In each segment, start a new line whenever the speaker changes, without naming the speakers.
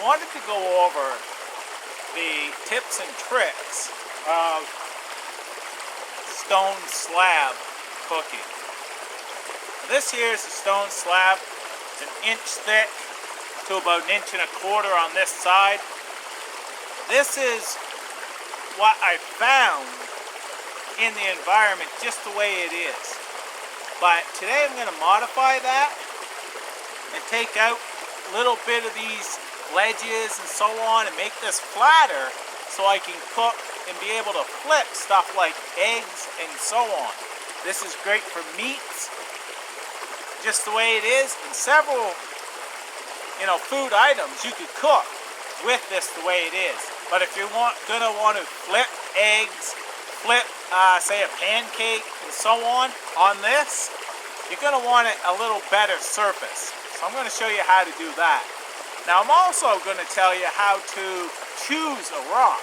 wanted to go over the tips and tricks of stone slab cooking. This here is a stone slab. It's an inch thick to about an inch and a quarter on this side. This is what I found in the environment just the way it is. But today I'm going to modify that and take out a little bit of these ledges and so on and make this flatter so I can cook and be able to flip stuff like eggs and so on. This is great for meats, just the way it is, and several, food items you could cook with this the way it is. But if you're gonna want to flip eggs, flip, say a pancake and so on this, you're gonna want it a little better surface. So I'm gonna show you how to do that. Now I'm also gonna tell you how to choose a rock.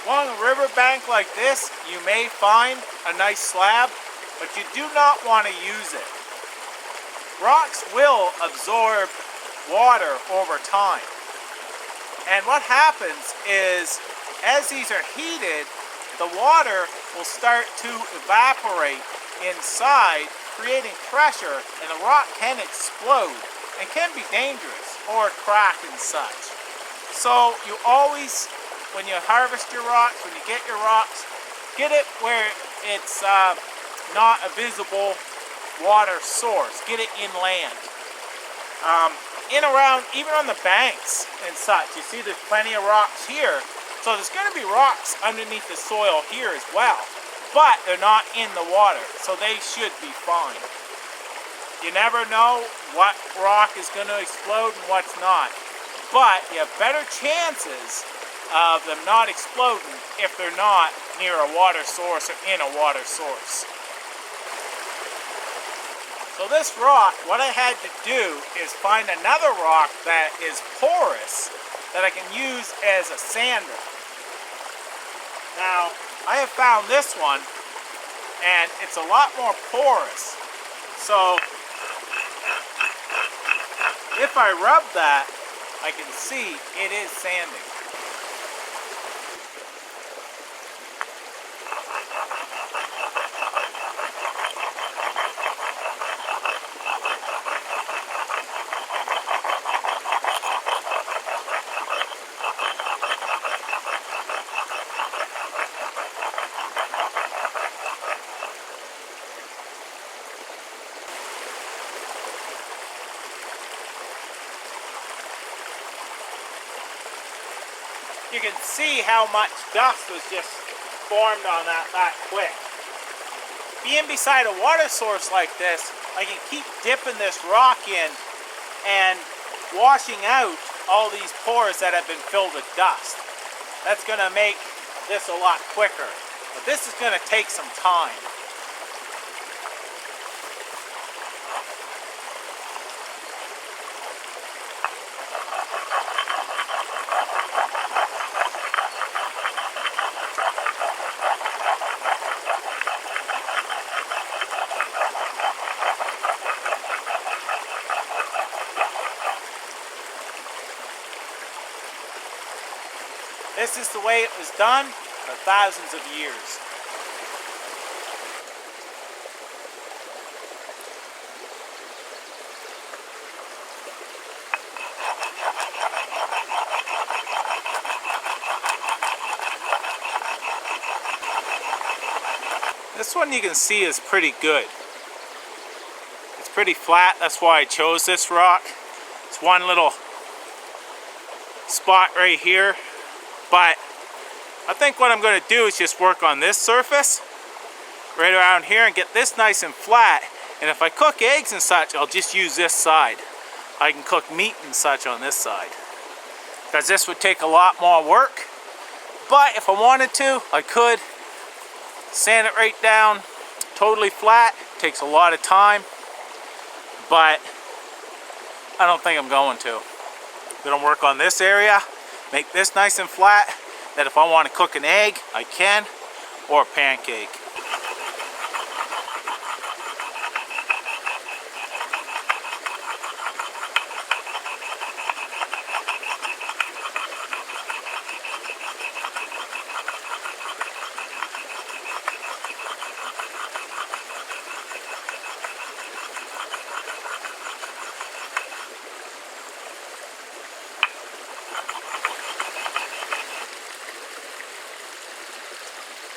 Along a riverbank like this, you may find a nice slab, but you do not want to use it. Rocks will absorb water over time. And what happens is, as these are heated, the water will start to evaporate inside, creating pressure, and the rock can explode and can be dangerous or crack and such. So you always, when you harvest your rocks, when you get your rocks, get it where it's not a visible water source. Get it inland. In around, even on the banks and such, you see there's plenty of rocks here. So there's going to be rocks underneath the soil here as well. But they're not in the water, so they should be fine. You never know what rock is going to explode and what's not. But you have better chances of them not exploding if they're not near a water source or in a water source. So this rock, what I had to do is find another rock that is porous that I can use as a sander. Now, I have found this one, and it's a lot more porous. So, if I rub that, I can see it is sanding. You can see how much dust was just formed on that quick. Being beside a water source like this, I can keep dipping this rock in and washing out all these pores that have been filled with dust. That's going to make this a lot quicker. But this is going to take some time. This is the way it was done for thousands of years. This one you can see is pretty good. It's pretty flat, that's why I chose this rock. It's one little spot right here. But I think what I'm going to do is just work on this surface right around here and get this nice and flat. And if I cook eggs and such, I'll just use this side. I can cook meat and such on this side, because this would take a lot more work. But if I wanted to, I could sand it right down totally flat. Takes a lot of time, but I don't think I'm going to. I'm going to work on this area, make this nice and flat, that if I want to cook an egg, I can, or a pancake.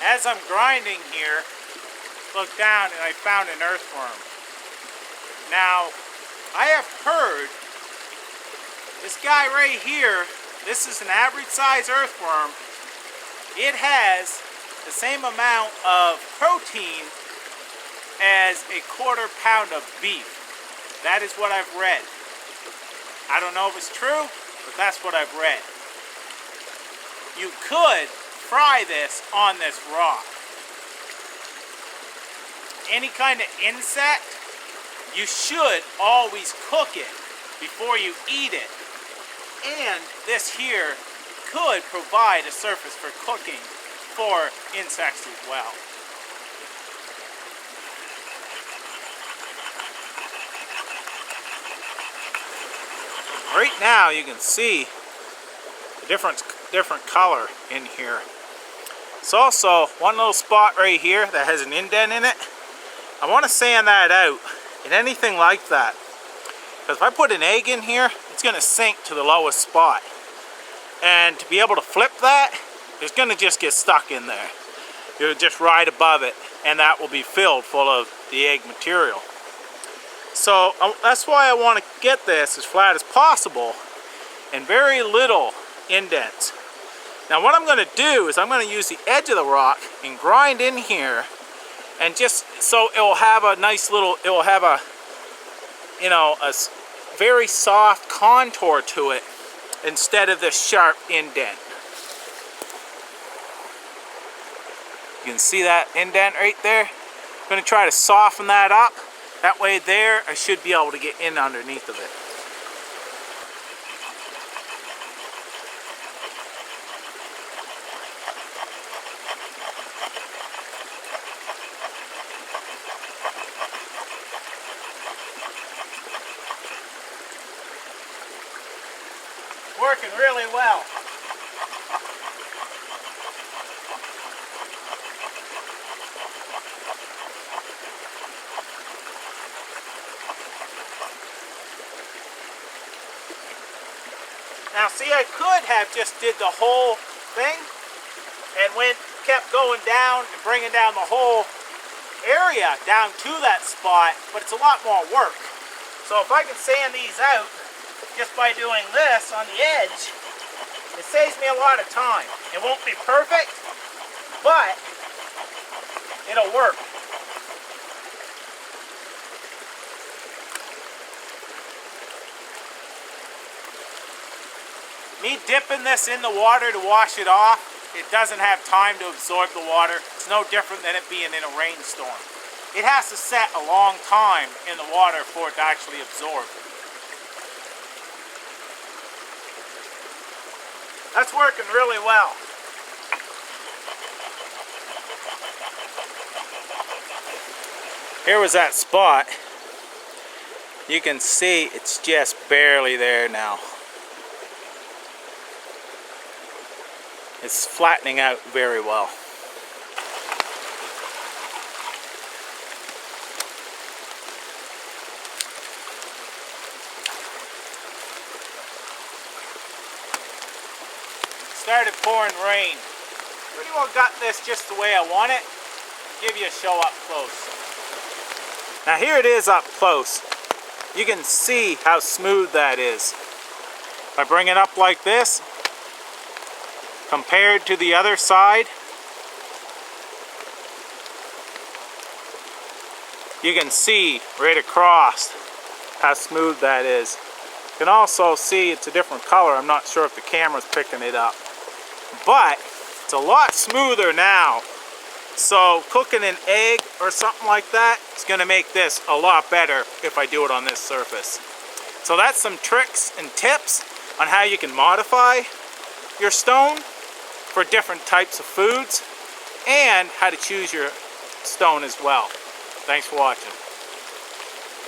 As I'm grinding here, look down and I found an earthworm. Now, I have heard this guy right here, this is an average size earthworm. It has the same amount of protein as a 1/4 pound of beef. That is what I've read. I don't know if it's true, but that's what I've read. You could fry this on this rock. Any kind of insect, you should always cook it before you eat it. And this here could provide a surface for cooking for insects as well. Right now you can see the different color in here. It's also one little spot right here that has an indent in it. I want to sand that out and anything like that. Because if I put an egg in here, it's going to sink to the lowest spot. And to be able to flip that, it's going to just get stuck in there. You'll just ride above it and that will be filled full of the egg material. So that's why I want to get this as flat as possible and very little indents. Now what I'm going to do is I'm going to use the edge of the rock and grind in here, and just so it will have a nice little, it will have a, you know, a very soft contour to it instead of this sharp indent. You can see that indent right there. I'm going to try to soften that up. That way there, I should be able to get in underneath of it. Working really well. Now see, I could have just did the whole thing and kept going down and bringing down the whole area down to that spot, but it's a lot more work. So if I can sand these out just by doing this on the edge, it saves me a lot of time. It won't be perfect, but it'll work. Me dipping this in the water to wash it off, it doesn't have time to absorb the water. It's no different than it being in a rainstorm. It has to set a long time in the water for it to actually absorb. That's working really well. Here was that spot. You can see it's just barely there now. It's flattening out very well. Started pouring rain. Pretty well got this just the way I want it. I'll give you a show up close. Now here it is up close. You can see how smooth that is. If I bring it up like this, compared to the other side, you can see right across how smooth that is. You can also see it's a different color. I'm not sure if the camera's picking it up, but it's a lot smoother now. So cooking an egg or something like that is going to make this a lot better if I do it on this surface. So that's some tricks and tips on how you can modify your stone for different types of foods, and how to choose your stone as well. Thanks for watching.